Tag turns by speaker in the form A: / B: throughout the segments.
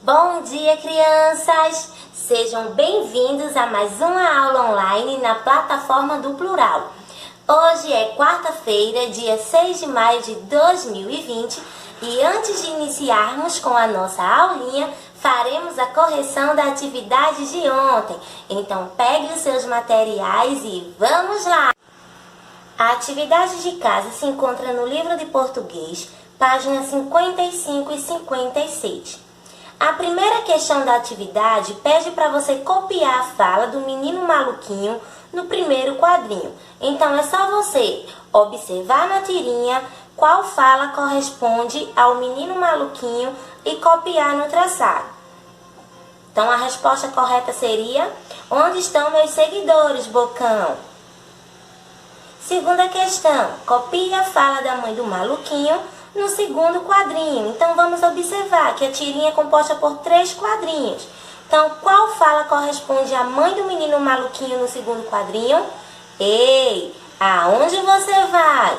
A: Bom dia, crianças! Sejam bem-vindos a mais uma aula online na plataforma do Plural. Hoje é quarta-feira, dia 6 de maio de 2020 e antes de iniciarmos com a nossa aulinha, faremos a correção da atividade de ontem. Então, pegue os seus materiais e vamos lá! A atividade de casa se encontra no livro de português, páginas 55 e 56. A primeira questão da atividade pede para você copiar a fala do menino maluquinho no primeiro quadrinho. Então, é só você observar na tirinha qual fala corresponde ao menino maluquinho e copiar no traçado. Então, a resposta correta seria: onde estão meus seguidores, Bocão? Segunda questão, copie a fala da mãe do maluquinho no segundo quadrinho. Então, vamos observar que a tirinha é composta por 3 quadrinhos. Então, qual fala corresponde à mãe do menino maluquinho no segundo quadrinho? Ei, aonde você vai?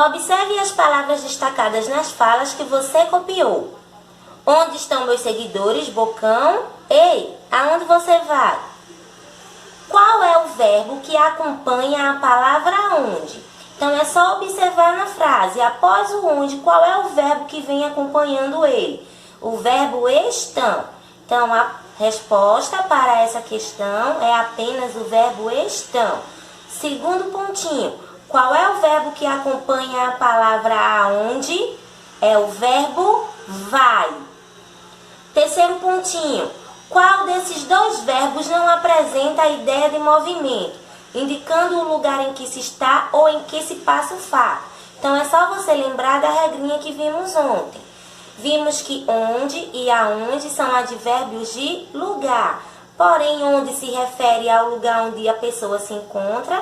A: Observe as palavras destacadas nas falas que você copiou. Onde estão meus seguidores, Bocão? Ei, aonde você vai? Qual é o verbo que acompanha a palavra onde? Então, é só observar na frase. Após o onde, qual é o verbo que vem acompanhando ele? O verbo estão. Então, a resposta para essa questão é apenas o verbo estão. Segundo pontinho. Qual é o verbo que acompanha a palavra aonde? É o verbo vai. Terceiro pontinho. Qual desses 2 verbos não apresenta a ideia de movimento, indicando o lugar em que se está ou em que se passa o fato? Então, é só você lembrar da regrinha que vimos ontem. Vimos que onde e aonde são advérbios de lugar. Porém, onde se refere ao lugar onde a pessoa se encontra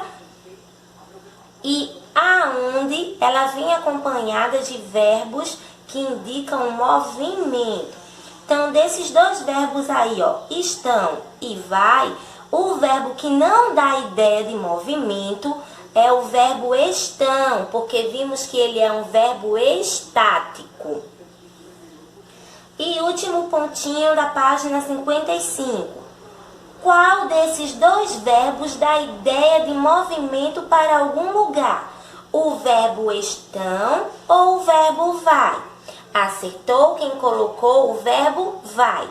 A: e aonde ela vem acompanhada de verbos que indicam movimento. Então, desses 2 verbos aí, ó, estão e vai, o verbo que não dá ideia de movimento é o verbo estão, porque vimos que ele é um verbo estático. E último pontinho da página 55. Qual desses 2 verbos dá ideia de movimento para algum lugar? O verbo estão ou o verbo vai? Acertou quem colocou o verbo vai.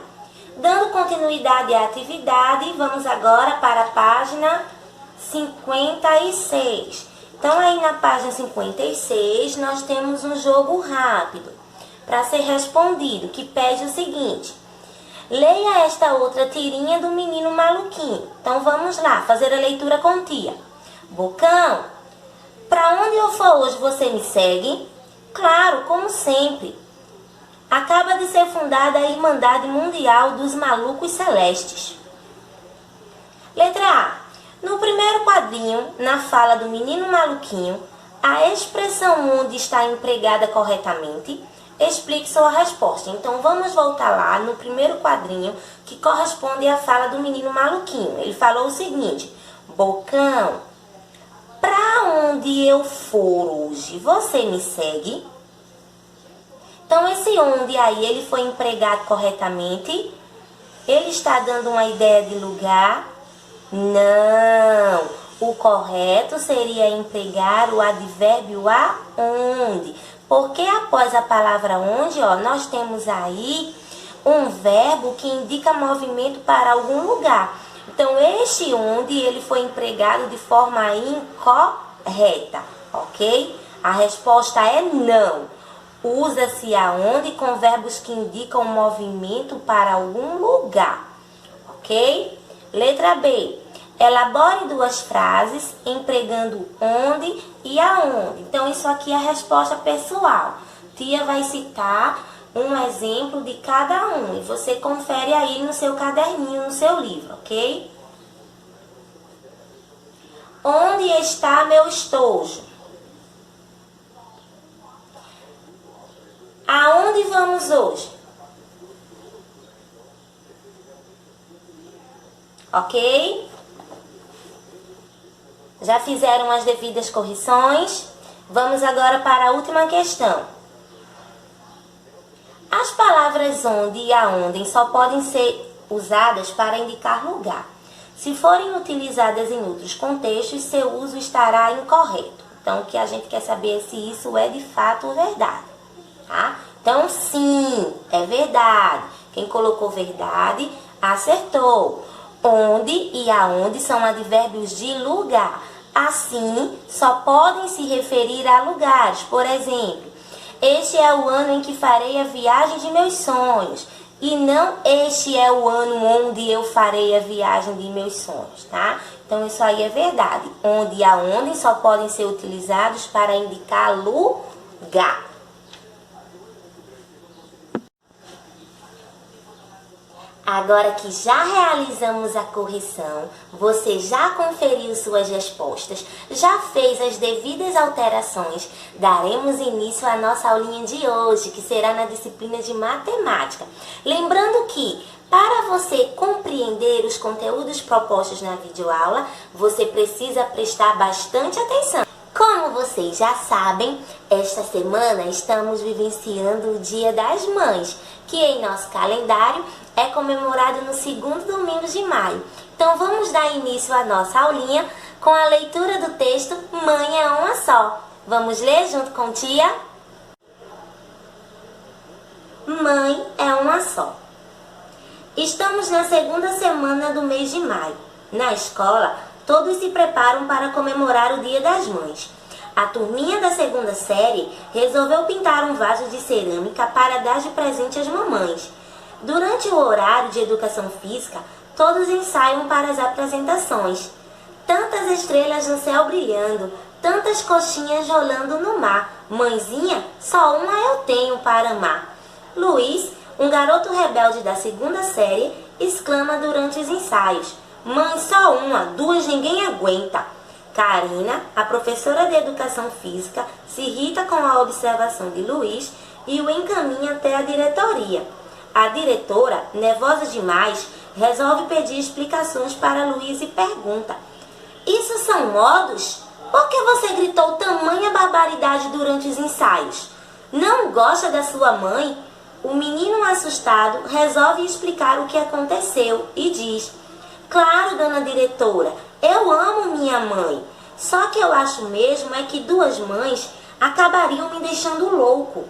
A: Dando continuidade à atividade, vamos agora para a página 56. Então, aí na página 56, nós temos um jogo rápido para ser respondido, que pede o seguinte: leia esta outra tirinha do menino maluquinho. Então, vamos lá, fazer a leitura com tia. Bocão, para onde eu for hoje, você me segue? Claro, como sempre. Acaba de ser fundada a Irmandade Mundial dos Malucos Celestes. Letra A. No primeiro quadrinho, na fala do menino maluquinho, a expressão onde está empregada corretamente, explique sua resposta. Então, vamos voltar lá no primeiro quadrinho, que corresponde à fala do menino maluquinho. Ele falou o seguinte: Bocão, para onde eu for hoje, você me segue? Então, esse onde aí, ele foi empregado corretamente? Ele está dando uma ideia de lugar? Não. O correto seria empregar o advérbio aonde. Porque após a palavra onde, ó, nós temos aí um verbo que indica movimento para algum lugar. Então, este onde, ele foi empregado de forma incorreta, ok? A resposta é não. Usa-se aonde com verbos que indicam movimento para algum lugar, ok? Letra B. Elabore 2 frases empregando onde e aonde. Então, isso aqui é a resposta pessoal. Tia vai citar um exemplo de cada um e você confere aí no seu caderninho, no seu livro, ok? Onde está meu estojo? Aonde vamos hoje? Ok? Já fizeram as devidas correções? Vamos agora para a última questão. As palavras onde e aonde só podem ser usadas para indicar lugar. Se forem utilizadas em outros contextos, seu uso estará incorreto. Então, o que a gente quer saber é se isso é de fato verdade, tá? Então, sim, é verdade. Quem colocou verdade, acertou. Onde e aonde são advérbios de lugar. Assim, só podem se referir a lugares. Por exemplo, este é o ano em que farei a viagem de meus sonhos. E não este é o ano onde eu farei a viagem de meus sonhos, tá? Então, isso aí é verdade. Onde e aonde só podem ser utilizados para indicar lugar. Agora que já realizamos a correção, você já conferiu suas respostas, já fez as devidas alterações, daremos início à nossa aulinha de hoje, que será na disciplina de matemática. Lembrando que, para você compreender os conteúdos propostos na videoaula, você precisa prestar bastante atenção. Como vocês já sabem, esta semana estamos vivenciando o Dia das Mães, que em nosso calendário é comemorado no segundo domingo de maio. Então vamos dar início à nossa aulinha com a leitura do texto Mãe é uma só. Vamos ler junto com tia? Mãe é uma só. Estamos na segunda semana do mês de maio. Na escola, todos se preparam para comemorar o Dia das Mães. A turminha da segunda série resolveu pintar um vaso de cerâmica para dar de presente às mamães. Durante o horário de educação física, todos ensaiam para as apresentações. Tantas estrelas no céu brilhando, tantas coxinhas rolando no mar. Mãezinha, só uma eu tenho para amar. Luiz, um garoto rebelde da segunda série, exclama durante os ensaios. Mãe, só uma, duas ninguém aguenta. Karina, a professora de educação física, se irrita com a observação de Luiz e o encaminha até a diretoria. A diretora, nervosa demais, resolve pedir explicações para Luiz e pergunta: isso são modos? Por que você gritou tamanha barbaridade durante os ensaios? Não gosta da sua mãe? O menino assustado resolve explicar o que aconteceu e diz: claro, dona diretora, eu amo minha mãe. Só que eu acho mesmo é que duas mães acabariam me deixando louco.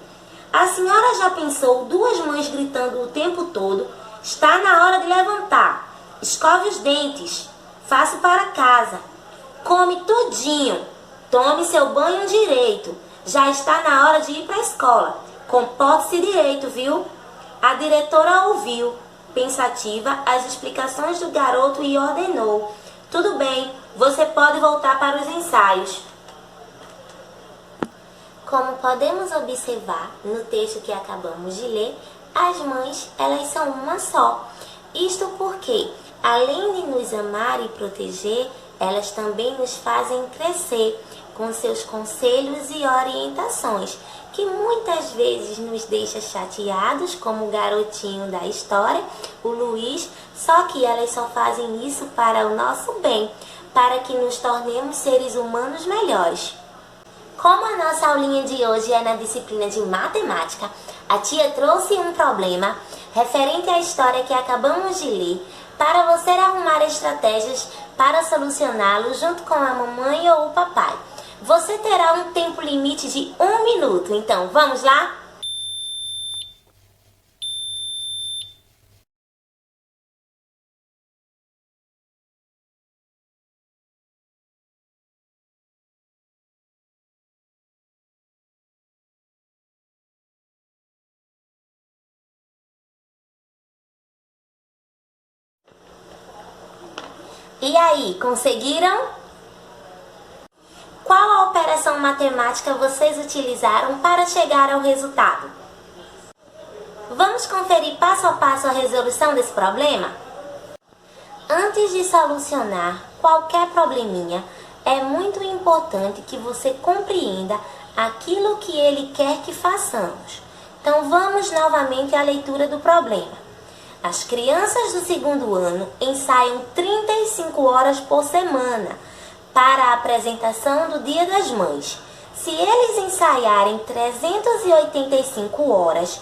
A: A senhora já pensou duas mães gritando o tempo todo? Está na hora de levantar. Escove os dentes. Faça para casa. Come tudinho. Tome seu banho direito. Já está na hora de ir para a escola. Comporte-se direito, viu? A diretora ouviu, pensativa, as explicações do garoto e ordenou: tudo bem, você pode voltar para os ensaios. Como podemos observar no texto que acabamos de ler, as mães, elas são uma só. Isto porque, além de nos amar e proteger, elas também nos fazem crescer com seus conselhos e orientações, que muitas vezes nos deixa chateados, como o garotinho da história, o Luiz, só que elas só fazem isso para o nosso bem, para que nos tornemos seres humanos melhores. Como a nossa aulinha de hoje é na disciplina de matemática, a tia trouxe um problema referente à história que acabamos de ler para você arrumar estratégias para solucioná-lo junto com a mamãe ou o papai. Você terá um tempo limite de 1 minuto, então vamos lá? E aí, conseguiram? Qual a operação matemática vocês utilizaram para chegar ao resultado? Vamos conferir passo a passo a resolução desse problema? Antes de solucionar qualquer probleminha, é muito importante que você compreenda aquilo que ele quer que façamos. Então vamos novamente à leitura do problema. As crianças do segundo ano ensaiam 35 horas por semana para a apresentação do Dia das Mães. Se eles ensaiarem 385 horas,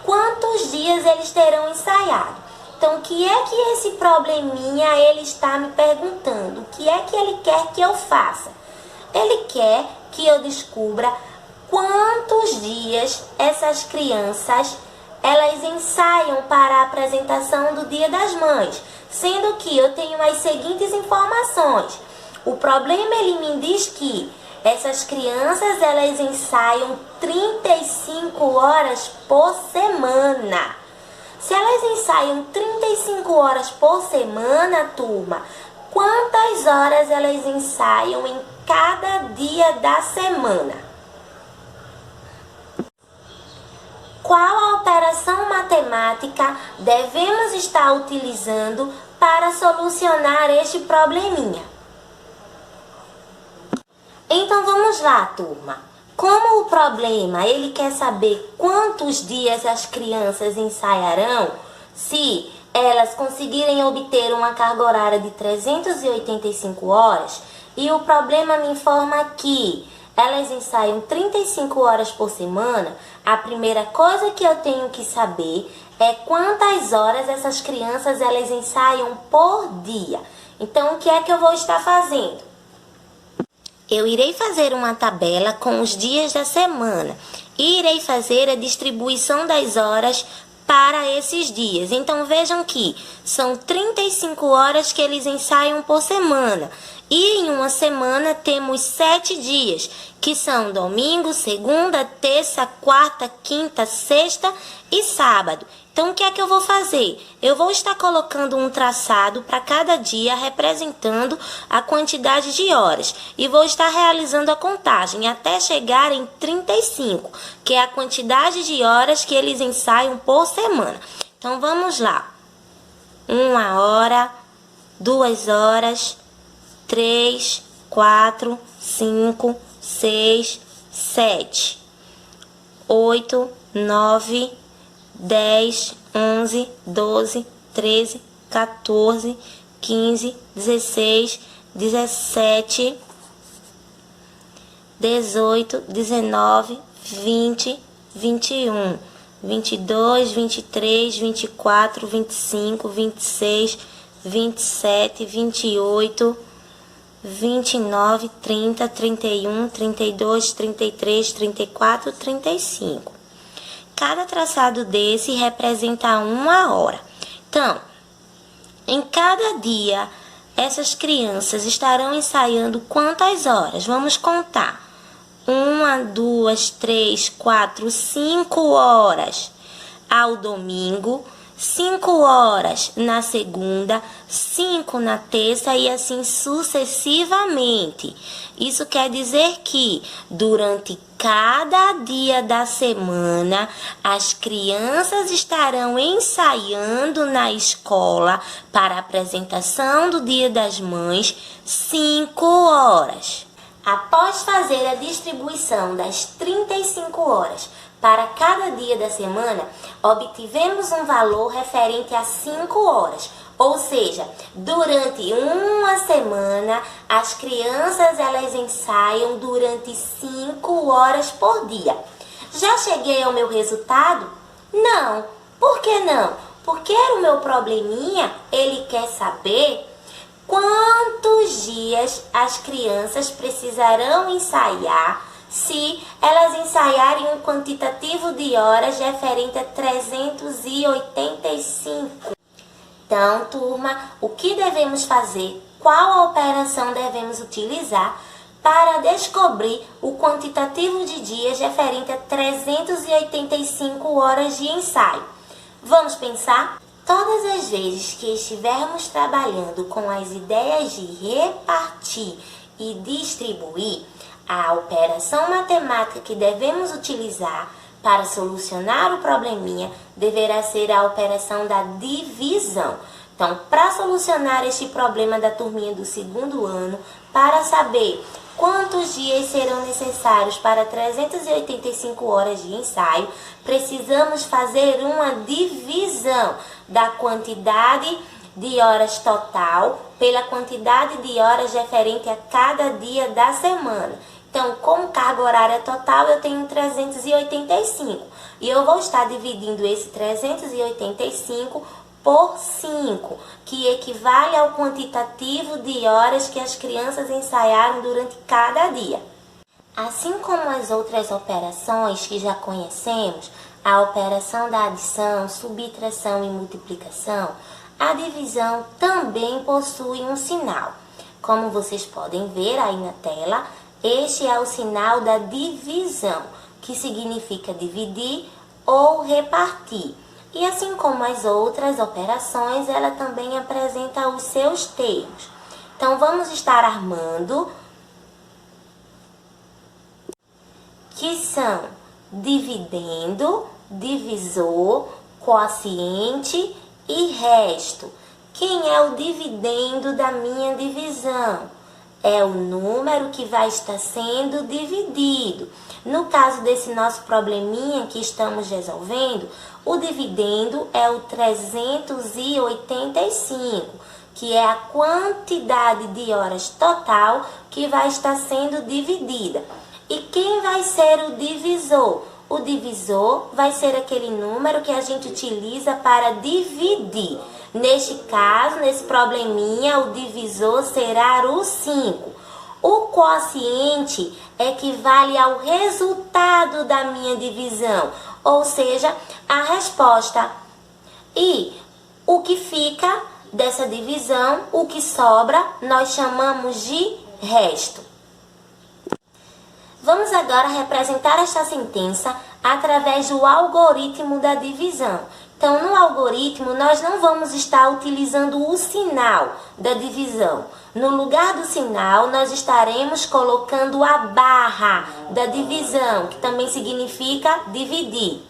A: quantos dias eles terão ensaiado. Então, o que é que esse probleminha ele está me perguntando? O que é que ele quer que eu faça? Ele quer que eu descubra quantos dias essas crianças elas ensaiam para a apresentação do Dia das Mães, sendo que eu tenho as seguintes informações. O problema ele me diz que essas crianças elas ensaiam 35 horas por semana. Se elas ensaiam 35 horas por semana, turma, quantas horas elas ensaiam em cada dia da semana? Qual a operação matemática devemos estar utilizando para solucionar este probleminha? Então vamos lá, turma. Como o problema ele quer saber quantos dias as crianças ensaiarão, se elas conseguirem obter uma carga horária de 385 horas, e o problema me informa que elas ensaiam 35 horas por semana, a primeira coisa que eu tenho que saber é quantas horas essas crianças elas ensaiam por dia. Então, o que é que eu vou estar fazendo? Eu irei fazer uma tabela com os dias da semana e irei fazer a distribuição das horas para esses dias. Então, vejam que são 35 horas que eles ensaiam por semana. E em uma semana temos 7 dias, que são domingo, segunda, terça, quarta, quinta, sexta e sábado. Então, o que é que eu vou fazer? Eu vou estar colocando um traçado para cada dia, representando a quantidade de horas. E vou estar realizando a contagem até chegar em 35, que é a quantidade de horas que eles ensaiam por semana. Então, vamos lá. 1 hora, 2 horas, 3, 4, 5, 6, 7, 8, 9, 10, 11, 12, 13, 14, 15, 16, 17, 18, 19, 20, 21, 22, 23, 24, 25, 26, 27, 28, 29, 30, 31, 32, 33, 34, 35. Cada traçado desse representa 1 hora. Então, em cada dia, essas crianças estarão ensaiando quantas horas? Vamos contar. 1, 2, 3, 4, 5 horas ao domingo, 5 horas na segunda, 5 na terça e assim sucessivamente. Isso quer dizer que durante cada dia da semana as crianças estarão ensaiando na escola para a apresentação do Dia das Mães 5 horas. Após fazer a distribuição das 35 horas para cada dia da semana, obtivemos um valor referente a 5 horas. Ou seja, durante uma semana, as crianças elas ensaiam durante 5 horas por dia. Já cheguei ao meu resultado? Não. Por que não? Porque era o meu probleminha, ele quer saber quantos dias as crianças precisarão ensaiar se elas ensaiarem um quantitativo de horas referente a 385. Então, turma, o que devemos fazer? Qual a operação devemos utilizar para descobrir o quantitativo de dias referente a 385 horas de ensaio? Vamos pensar? Todas as vezes que estivermos trabalhando com as ideias de repartir e distribuir, a operação matemática que devemos utilizar para solucionar o probleminha deverá ser a operação da divisão. Então, para solucionar este problema da turminha do segundo ano, para saber quantos dias serão necessários para 385 horas de ensaio, precisamos fazer uma divisão da quantidade de horas total pela quantidade de horas referente a cada dia da semana. Então, como carga horária total, eu tenho 385. E eu vou estar dividindo esse 385 por 5, que equivale ao quantitativo de horas que as crianças ensaiaram durante cada dia. Assim como as outras operações que já conhecemos, a operação da adição, subtração e multiplicação, a divisão também possui um sinal. Como vocês podem ver aí na tela, este é o sinal da divisão, que significa dividir ou repartir. E assim como as outras operações, ela também apresenta os seus termos. Então, vamos estar armando, que são dividendo, divisor, quociente e resto. Quem é o dividendo da minha divisão? É o número que vai estar sendo dividido. No caso desse nosso probleminha que estamos resolvendo, o dividendo é o 385, que é a quantidade de horas total que vai estar sendo dividida. E quem vai ser o divisor? O divisor vai ser aquele número que a gente utiliza para dividir. Neste caso, nesse probleminha, o divisor será o 5. O quociente equivale ao resultado da minha divisão, ou seja, a resposta. E o que fica dessa divisão, o que sobra, nós chamamos de resto. Vamos agora representar esta sentença através do algoritmo da divisão. Então, no algoritmo, nós não vamos estar utilizando o sinal da divisão. No lugar do sinal, nós estaremos colocando a barra da divisão, que também significa dividir.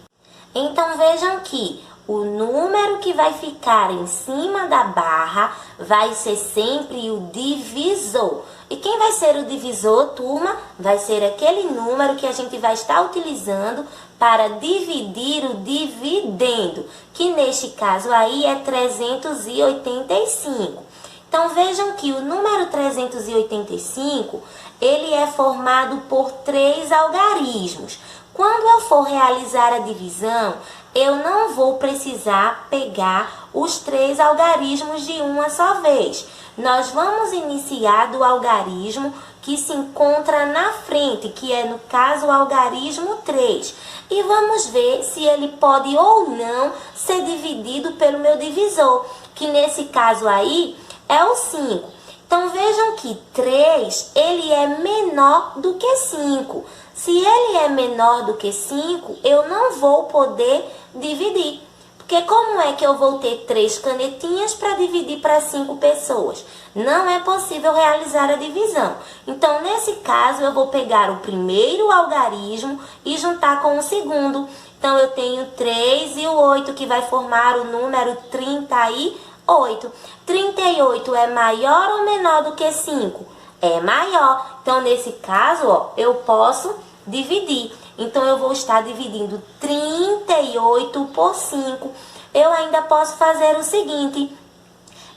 A: Então, vejam que o número que vai ficar em cima da barra vai ser sempre o divisor. E quem vai ser o divisor, turma? Vai ser aquele número que a gente vai estar utilizando para dividir o dividendo, que neste caso aí é 385. Então, vejam que o número 385, ele é formado por 3 algarismos. Quando eu for realizar a divisão, eu não vou precisar pegar os 3 algarismos de uma só vez. Nós vamos iniciar do algarismo que se encontra na frente, que é, no caso, o algarismo 3. E vamos ver se ele pode ou não ser dividido pelo meu divisor, que nesse caso aí é o 5. Então, vejam que 3, ele é menor do que 5. Se ele é menor do que 5, eu não vou poder dividir. Porque como é que eu vou ter 3 canetinhas para dividir para 5 pessoas? Não é possível realizar a divisão. Então, nesse caso, eu vou pegar o primeiro algarismo e juntar com o segundo. Então, eu tenho 3 e o 8, que vai formar o número 38. 38 é maior ou menor do que 5? É maior. Então, nesse caso, ó, eu posso dividir. Então, eu vou estar dividindo 38 por 5. Eu ainda posso fazer o seguinte.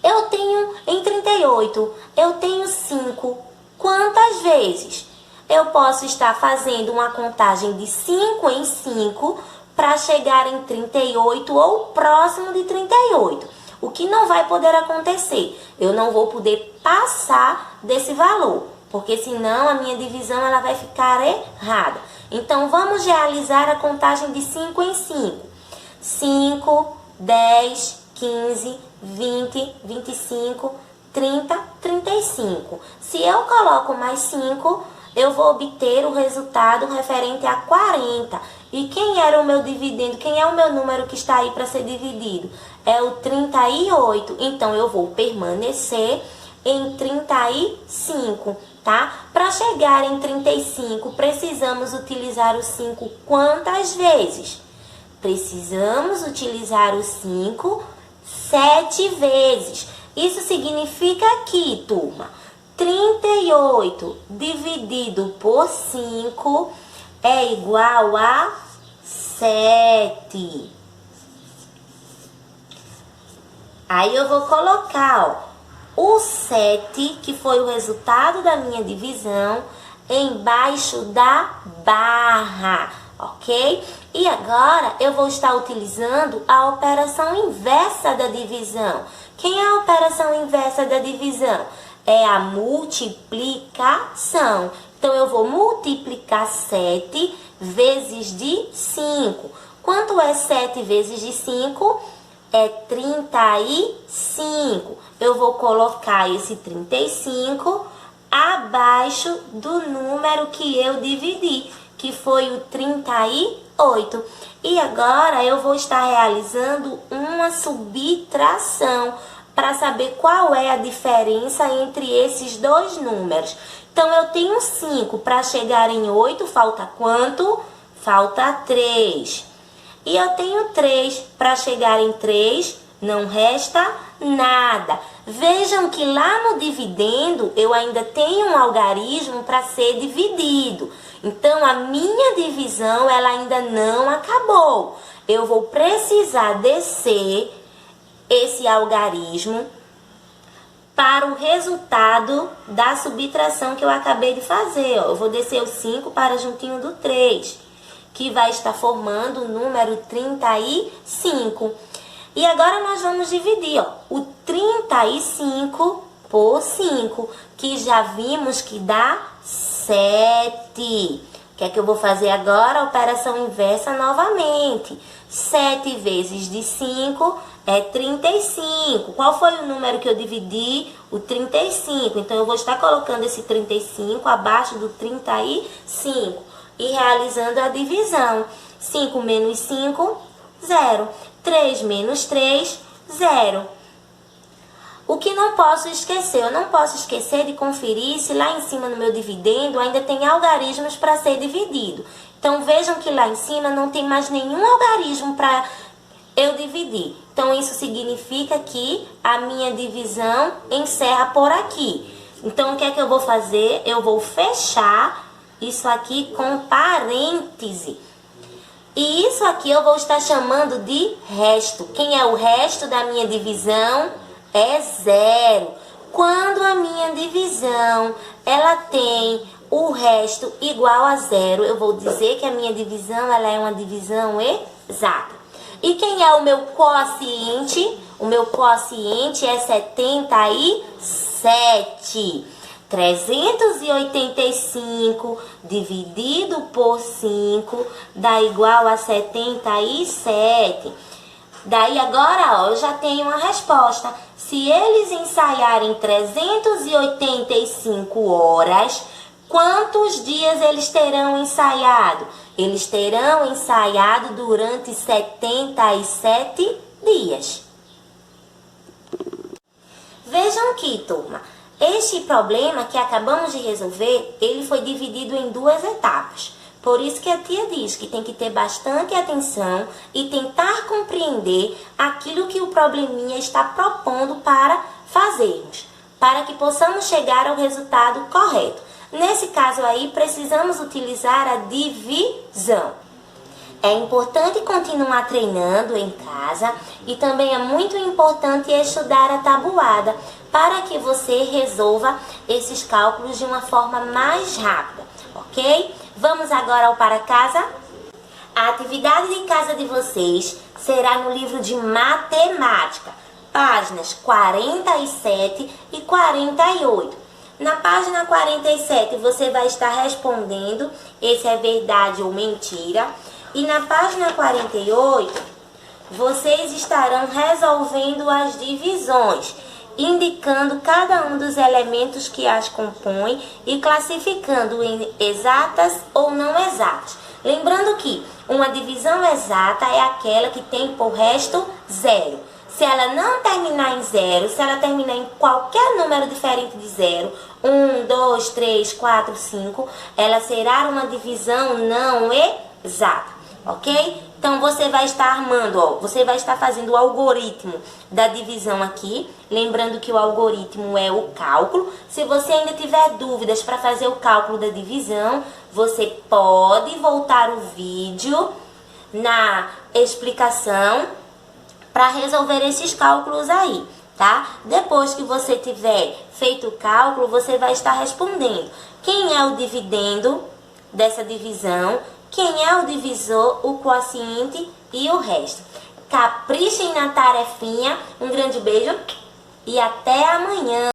A: Eu tenho, em 38, eu tenho 5. Quantas vezes? Eu posso estar fazendo uma contagem de 5 em 5 para chegar em 38 ou próximo de 38. O que não vai poder acontecer? Eu não vou poder passar desse valor, porque senão a minha divisão ela vai ficar errada. Então, vamos realizar a contagem de 5 em 5. 5, 10, 15, 20, 25, 30, 35. Se eu coloco mais 5, eu vou obter o resultado referente a 40. E quem era o meu dividendo? Quem é o meu número que está aí para ser dividido? É o 38. Então, eu vou permanecer em 35, tá? Para chegar em 35, precisamos utilizar o 5 quantas vezes? Precisamos utilizar o 5 7 vezes. Isso significa aqui, turma, 38 dividido por 5 é igual a 7. Aí eu vou colocar, ó, o 7, que foi o resultado da minha divisão, embaixo da barra, ok? E agora eu vou estar utilizando a operação inversa da divisão. Quem é a operação inversa da divisão? É a multiplicação. Então, eu vou multiplicar 7 vezes de 5. Quanto é 7 vezes de 5? É 35. Eu vou colocar esse 35 abaixo do número que eu dividi, que foi o 38. E agora eu vou estar realizando uma subtração para saber qual é a diferença entre esses dois números. Então, eu tenho 5 para chegar em 8, falta quanto? Falta 3. E eu tenho 3 para chegar em 3, não resta nada. Vejam que lá no dividendo eu ainda tenho um algarismo para ser dividido. Então, a minha divisão ela ainda não acabou. Eu vou precisar descer esse algarismo para o resultado da subtração que eu acabei de fazer. Ó. Eu vou descer o 5 para juntinho do 3, que vai estar formando o número 35. E agora nós vamos dividir o 35 por 5, que já vimos que dá 7. O que é que eu vou fazer agora? A operação inversa novamente. 7 vezes de 5 é 35. Qual foi o número que eu dividi? O 35. Então, eu vou estar colocando esse 35 abaixo do 35 e realizando a divisão. 5 menos 5, 0. 3 menos 3, 0. O que não posso esquecer? Eu não posso esquecer de conferir se lá em cima no meu dividendo ainda tem algarismos para ser dividido. Então, vejam que lá em cima não tem mais nenhum algarismo para eu dividir. Então, isso significa que a minha divisão encerra por aqui. Então, o que é que eu vou fazer? Eu vou fechar isso aqui com parêntese. E isso aqui eu vou estar chamando de resto. Quem é o resto da minha divisão? É 0. Quando a minha divisão ela tem o resto igual a 0, eu vou dizer que a minha divisão ela é uma divisão exata. E quem é o meu quociente? O meu quociente é 77. 385 dividido por 5 dá igual a 77. Daí agora, ó, eu já tenho uma resposta. Se eles ensaiarem 385 horas, quantos dias eles terão ensaiado? Eles terão ensaiado durante 77 dias. Vejam aqui, turma. Este problema que acabamos de resolver, ele foi dividido em 2 etapas. Por isso que a tia diz que tem que ter bastante atenção e tentar compreender aquilo que o probleminha está propondo para fazermos, para que possamos chegar ao resultado correto. Nesse caso aí, precisamos utilizar a divisão. É importante continuar treinando em casa e também é muito importante estudar a tabuada para que você resolva esses cálculos de uma forma mais rápida, ok? Vamos agora ao para casa? A atividade de casa de vocês será no livro de matemática, páginas 47 e 48. Na página 47 você vai estar respondendo esse é verdade ou mentira. E na página 48 vocês estarão resolvendo as divisões, indicando cada um dos elementos que as compõem e classificando em exatas ou não exatas. Lembrando que uma divisão exata é aquela que tem por resto 0. Se ela não terminar em 0, se ela terminar em qualquer número diferente de 0, 1, 2, 3, 4, 5, ela será uma divisão não exata, ok? Então, você vai estar armando, ó, você vai estar fazendo o algoritmo da divisão aqui. Lembrando que o algoritmo é o cálculo. Se você ainda tiver dúvidas para fazer o cálculo da divisão, você pode voltar o vídeo na explicação para resolver esses cálculos aí. tá? Depois que você tiver feito o cálculo, você vai estar respondendo quem é o dividendo dessa divisão, quem é o divisor, o quociente e o resto. Caprichem na tarefinha, um grande beijo e até amanhã!